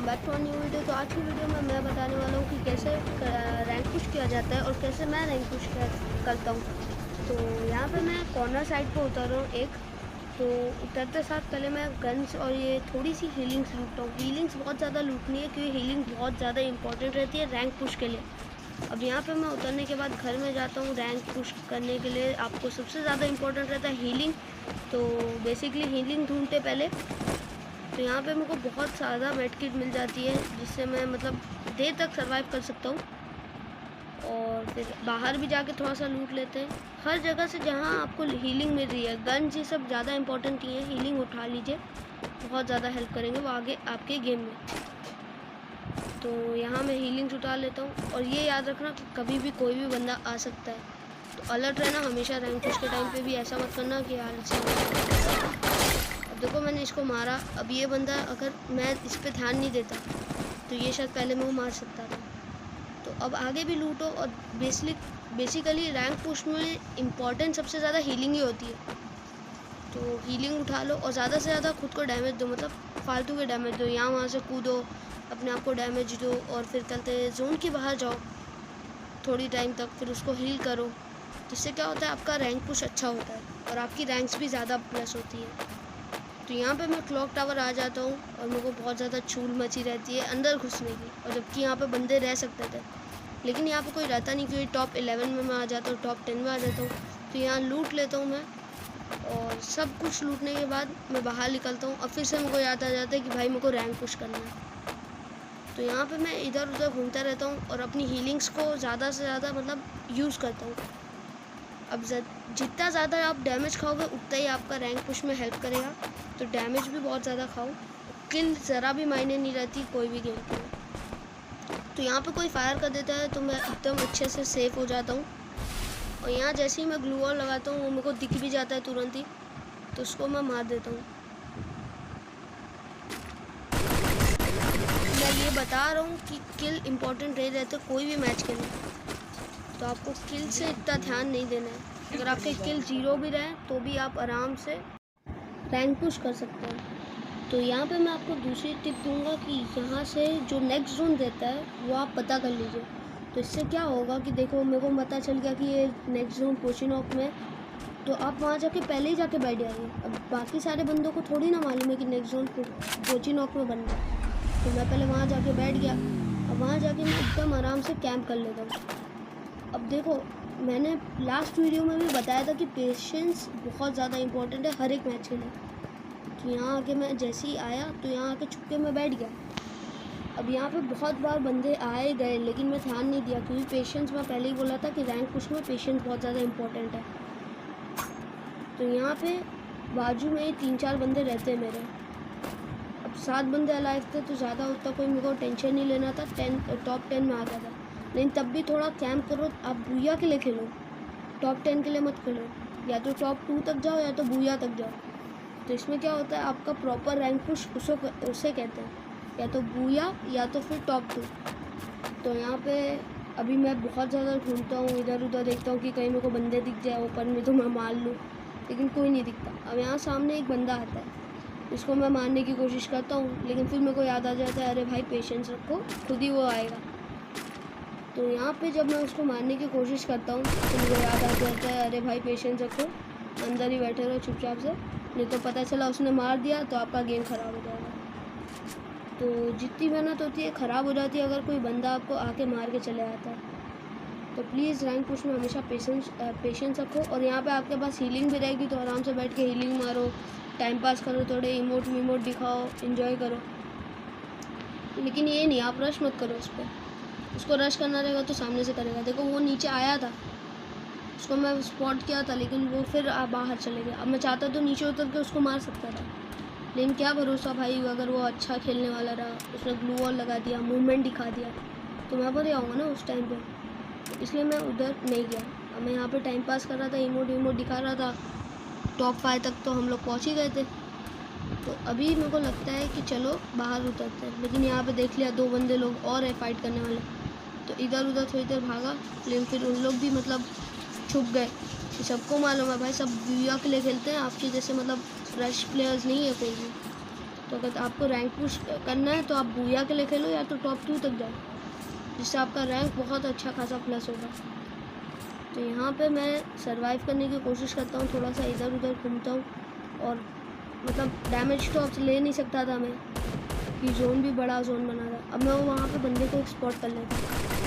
Welcome back to a new video. तो आज की वीडियो में मैं बताने वाला हूँ कि कैसे रैंक पुश किया जाता है और कैसे मैं रैंक पुश करता हूँ। तो यहाँ पे मैं कॉर्नर साइड पे उतर रहा हूँ एक। तो उतरते साथ पहले मैं गन्स और ये थोड़ी सी हीलिंग्स लूटता हूँ। हीलिंग्स बहुत ज़्यादा लूटनी है क्योंकि हीलिंग बहुत ज़्यादा इंपॉर्टेंट रहती है रैंक पुश के लिए। अब यहाँ पे मैं उतरने के बाद घर में जाता हूँ। रैंक पुश करने के लिए आपको सबसे ज़्यादा इंपॉर्टेंट रहता है हीलिंग। तो बेसिकली हीलिंग ढूंढते पहले। तो यहाँ पे मेरे को बहुत ज़्यादा मेड किट मिल जाती है जिससे मैं मतलब देर तक सर्वाइव कर सकता हूँ। और फिर बाहर भी जाके थोड़ा सा लूट लेते हैं हर जगह से जहाँ आपको हीलिंग मिल रही है। गन्स ये सब ज़्यादा इंपॉर्टेंट नहीं है, हीलिंग उठा लीजिए, बहुत ज़्यादा हेल्प करेंगे वो आगे आपके गेम में। तो यहाँ मैं हीलिंग उठा लेता हूँ और ये याद रखना कि कभी भी कोई भी बंदा आ सकता है, तो अलर्ट रहना हमेशा। रैंक पुश के टाइम पे भी ऐसा मत करना कि हाल से। अब देखो मैंने इसको मारा। अब ये बंदा अगर मैं इस पर ध्यान नहीं देता तो ये शायद पहले मैं मार सकता था। तो अब आगे भी लूटो। और बेसिकली रैंक पुश में इम्पॉर्टेंट सबसे ज़्यादा हीलिंग ही होती है। तो हीलिंग उठा लो और ज़्यादा से ज़्यादा खुद को डैमेज दो, मतलब फालतू के डैमेज दो। यहाँ वहाँ से कूदो, अपने आप को डैमेज दो और फिर चलते जोन के बाहर जाओ थोड़ी टाइम तक, फिर उसको हील करो। जिससे क्या होता है आपका रैंक पुश अच्छा होता है और आपकी रैंक्स भी ज़्यादा प्लस होती है। तो यहाँ पे मैं क्लॉक टावर आ जाता हूँ और मेरे को बहुत ज़्यादा चूल मची रहती है अंदर घुसने की। और जबकि यहाँ पे बंदे रह सकते थे लेकिन यहाँ पे कोई रहता नहीं क्योंकि टॉप 11 में मैं आ जाता हूँ, टॉप 10 में आ जाता हूँ। तो यहाँ लूट लेता हूँ मैं और सब कुछ लूटने के बाद मैं बाहर निकलता हूँ और फिर से मेरे को याद आ जाता है कि भाई मेरे को रैंक पुश करना है। तो यहाँ पे मैं इधर उधर घूमता रहता हूँ और अपनी हीलिंग्स को ज़्यादा से ज़्यादा मतलब यूज़ करता हूँ। अब जितना ज़्यादा आप डैमेज खाओगे उतना ही आपका रैंक पुश में हेल्प करेगा। तो डैमेज भी बहुत ज़्यादा खाओ, किल ज़रा भी मायने नहीं रहती कोई भी गेम के लिए। तो यहाँ पे कोई फायर कर देता है तो मैं एकदम अच्छे से सेफ हो जाता हूँ। और यहाँ जैसे ही मैं ग्लू वॉल लगाता हूँ वो मेरे को दिख भी जाता है तुरंत ही, तो उसको मैं मार देता हूँ। मैं ये बता रहा हूँ कि किल इम्पोर्टेंट रह रहते कोई भी मैच के लिए। तो आपको किल से इतना ध्यान नहीं देना है। अगर आपके किल 0 भी रहे तो भी आप आराम से रैंक पुश कर सकते हैं। तो यहाँ पे मैं आपको दूसरी टिप दूंगा कि यहाँ से जो नेक्स्ट जोन देता है वो आप पता कर लीजिए। तो इससे क्या होगा कि देखो मेरे को पता चल गया कि ये नेक्स्ट जोन पोचिनॉक में, तो आप वहाँ जाके पहले ही जाके बैठ जाइए। अब बाकी सारे बंदों को थोड़ी ना मालूम है कि नेक्स्ट जोन पोचिनॉक में बनना है। तो मैं पहले वहाँ जाके बैठ गया। अब वहाँ जाके मैं एकदम आराम से कैंप कर लेता हूँ। अब देखो मैंने लास्ट वीडियो में भी बताया था कि पेशेंस बहुत ज़्यादा इंपॉर्टेंट है हर एक मैच के लिए। तो यहाँ आके मैं जैसे ही आया तो यहाँ आके छुप के मैं बैठ गया। अब यहाँ पे बहुत बार बंदे आए गए लेकिन मैं ध्यान नहीं दिया क्योंकि पेशेंस, मैं पहले ही बोला था कि रैंक पुश में पेशेंस बहुत ज़्यादा इंपॉर्टेंट है। तो यहाँ पे बाजू में 3-4 बंदे रहते हैं मेरे। अब 7 बंदे अलाइव थे तो ज़्यादा उतना कोई मेरे को टेंशन नहीं लेना था। टॉप 10 में आ गया था। लेकिन तब भी थोड़ा कैंप करो। आप बूया के लिए खेलो, टॉप 10 के लिए मत खेलो। या तो टॉप 2 तक जाओ या तो बूया तक जाओ। तो इसमें क्या होता है आपका प्रॉपर रैंक पुश उसे कहते हैं, या तो बूया या तो फिर टॉप 2। तो यहाँ पे अभी मैं बहुत ज़्यादा ढूंढता हूँ, इधर उधर देखता हूँ कि कहीं मेरे को बंदे दिख जाए ऊपर में तो मैं मार लूँ, लेकिन कोई नहीं दिखता। अब यहाँ सामने एक बंदा आता है, उसको मैं मारने की कोशिश करता हूँ लेकिन फिर मेरे को याद आ जाता है अरे भाई पेशेंस रखो, खुद ही वो आएगा। तो यहाँ पे जब मैं उसको मारने की कोशिश करता हूँ तो मुझे याद आ जाता है अरे भाई पेशेंस रखो, अंदर ही बैठे रहो चुपचाप से, नहीं तो पता चला उसने मार दिया तो आपका गेम ख़राब हो जाएगा। तो जितनी मेहनत होती है ख़राब हो जाती है अगर कोई बंदा आपको आके मार के चले आता है। तो प्लीज़ रैंक पुश में हमेशा पेशेंस रखो। और यहाँ पे आपके पास हीलिंग भी रहेगी तो आराम से बैठ के हीलिंग मारो, टाइम पास करो, थोड़े इमोट वीमोट दिखाओ, इन्जॉय करो। लेकिन ये नहीं आप रश मत करो उस पर। उसको रश करना रहेगा तो सामने से करेगा। देखो वो नीचे आया था, उसको मैं स्पॉट किया था लेकिन वो फिर बाहर चले गया। अब मैं चाहता तो नीचे उतर के उसको मार सकता था, लेकिन क्या भरोसा भाई, अगर वो अच्छा खेलने वाला रहा, उसने ग्लू वॉल लगा दिया, मूवमेंट दिखा दिया, तो मैं बढ़ जाऊँगा ना उस टाइम पे। इसलिए मैं उधर नहीं गया। अब मैं यहाँ पे टाइम पास कर रहा था, इमोट वीमोट दिखा रहा था। टॉप 5 तक तो हम लोग पहुँच ही गए थे। तो अभी मेरे को लगता है कि चलो बाहर उतरते हैं, लेकिन यहाँ पे देख लिया 2 बंदे लोग और है फाइट करने वाले। तो इधर उधर थोड़ी देर भागा लेकिन फिर उन लोग भी मतलब छुप गए। सबको मालूम है भाई सब बूया के लिए खेलते हैं, आपके जैसे मतलब रश प्लेयर्स नहीं है कोई भी। तो अगर आपको रैंक पुश करना है तो आप बूया के लिए खेलो या तो टॉप 2 तक जाओ, जिससे आपका रैंक बहुत अच्छा खासा प्लस होगा। तो यहाँ पे मैं सर्वाइव करने की कोशिश करता हूँ, थोड़ा सा इधर उधर घूमता हूँ, और मतलब डैमेज तो अब ले नहीं सकता था मैं, कि जोन भी बड़ा जोन बना था। अब मैं वहाँ पे बंदे को स्पॉट कर लेता,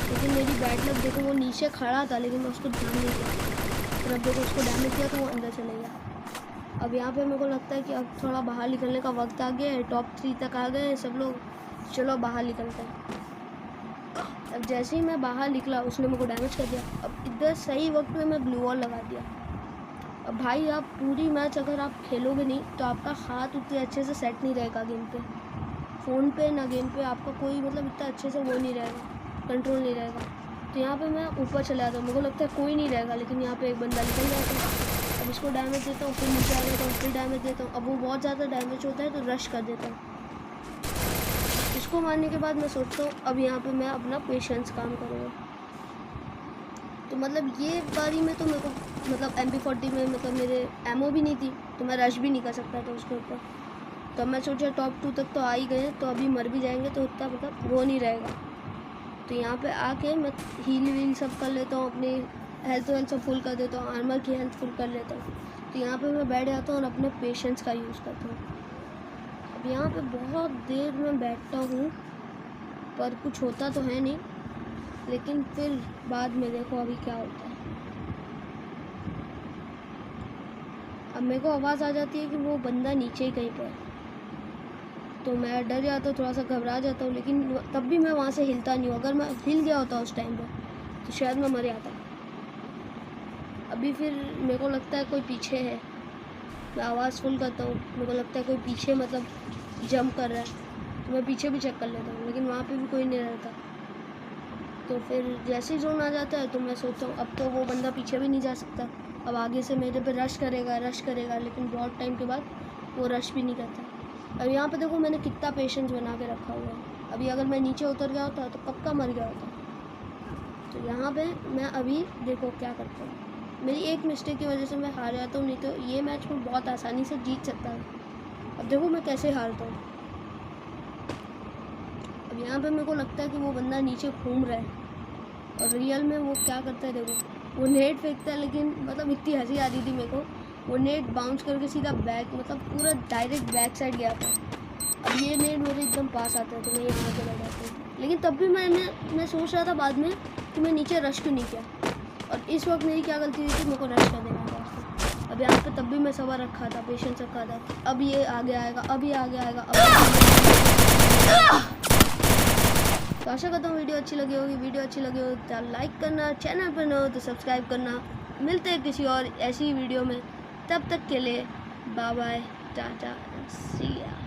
लेकिन मेरी बैड लक देखो वो नीचे खड़ा था, लेकिन मैं उसको ध्यान नहीं दिया, फिर अब देखो उसको डैमेज किया तो वो अंदर चले गया। अब यहाँ पे मेरे को लगता है कि अब थोड़ा बाहर निकलने का वक्त आ गया है, टॉप 3 तक आ गए हैं सब लोग, चलो बाहर निकलते हैं। अब जैसे ही मैं बाहर निकला उसने मेरे को डैमेज कर दिया। अब इधर सही वक्त में मैं ब्लू वॉल लगा दिया। अब भाई आप पूरी मैच अगर आप खेलोगे नहीं तो आपका हाथ उतने अच्छे से सेट नहीं रहेगा गेम पे, फ़ोन पे ना गेम पे आपका कोई मतलब इतना अच्छे से वो नहीं रहेगा, कंट्रोल नहीं रहेगा। तो यहाँ पे मैं ऊपर चला जाता हूँ, मेरे को लगता है कोई नहीं रहेगा, लेकिन यहाँ पे एक बंदा निकल जाता है। अब इसको डैमेज देता हूँ, फिर नीचे आ जाता हूँ, फिर डैमेज देता हूँ। अब वो बहुत ज़्यादा डैमेज होता है तो रश कर देता हूँ। इसको मारने के बाद मैं सोचता हूँ अब यहाँ पे मैं अपना पेशेंस काम करूँगा। तो मतलब ये बारी में तो मेरे को मतलब MP40 में मतलब मेरे एमओ भी नहीं थी, तो मैं रश भी नहीं कर सकता था उसके ऊपर। तो मैं सोचा टॉप 2 तक तो आ ही गए, तो अभी मर भी जाएंगे तो उतना मतलब वो नहीं रहेगा। तो यहाँ पे आके मैं हील वील सब कर लेता हूँ, अपनी हेल्थ सब फुल कर देता हूँ, आर्मर की हेल्थ फुल कर लेता हूँ। तो यहाँ पे मैं बैठ जाता हूँ और अपने पेशेंस का यूज़ करता हूँ। अब यहाँ पे बहुत देर में बैठता हूँ पर कुछ होता तो है नहीं, लेकिन फिर बाद में देखो अभी क्या होता है। अब मेरे को आवाज़ आ जाती है कि वो बंदा नीचे ही कहीं पर, तो मैं डर जाता हूँ, थोड़ा सा घबरा जाता हूँ, लेकिन तब भी मैं वहाँ से हिलता नहीं हूँ। अगर मैं हिल गया होता उस टाइम पर तो शायद मैं मर जाता। अभी फिर मेरे को लगता है कोई पीछे है, मैं आवाज़ फुल करता हूँ, मेरे को लगता है कोई पीछे मतलब जंप कर रहा है, तो मैं पीछे भी चेक कर लेता हूँ, लेकिन वहाँ पे भी कोई नहीं रहता। तो फिर जैसे ही जोन आ जाता है तो मैं सोचता हूँ अब तो वो बंदा पीछे भी नहीं जा सकता, अब आगे से मेरे पे रश करेगा, लेकिन बहुत टाइम के बाद वो रश भी नहीं करता। अब यहाँ पे देखो मैंने कितना पेशेंस बना के रखा हुआ है। अभी अगर मैं नीचे उतर गया होता तो पक्का मर गया होता। तो यहाँ पे मैं अभी देखो क्या करता हूँ, मेरी एक मिस्टेक की वजह से मैं हार जाता हूँ, नहीं तो ये मैच में बहुत आसानी से जीत सकता हूँ। अब देखो मैं कैसे हारता हूँ। अब यहाँ पे मेरे को लगता है कि वो बंदा नीचे घूम रहा है, और रियल में वो क्या करता है देखो, वो नेट फेंकता है, लेकिन मतलब इतनी हंसी आ रही थी मेरे को, वो नेट बाउंस करके सीधा बैक मतलब पूरा डायरेक्ट बैक साइड गया था। अब ये नेट मेरे एकदम पास आता है तो मैं यहाँ पे लग जाता हूँ, लेकिन तब भी मैं सोच रहा था बाद में कि मैं नीचे रश क्यों नहीं किया, और इस वक्त मेरी क्या गलती हुई थी, मेरे को रश कर देना था उसको। अब यहाँ पे तब भी मैं सब्र रखा था, पेशेंस रखा था, अब ये आगे आएगा, अब ये आगे आएगा, तो आशा करता हूँ वीडियो अच्छी लगी होगी। वीडियो अच्छी लगी हो तो लाइक करना, चैनल पर न हो तो सब्सक्राइब करना। मिलते हैं किसी और ऐसी वीडियो में, तब तक के लिए बाय बाय, टाटा, सी या।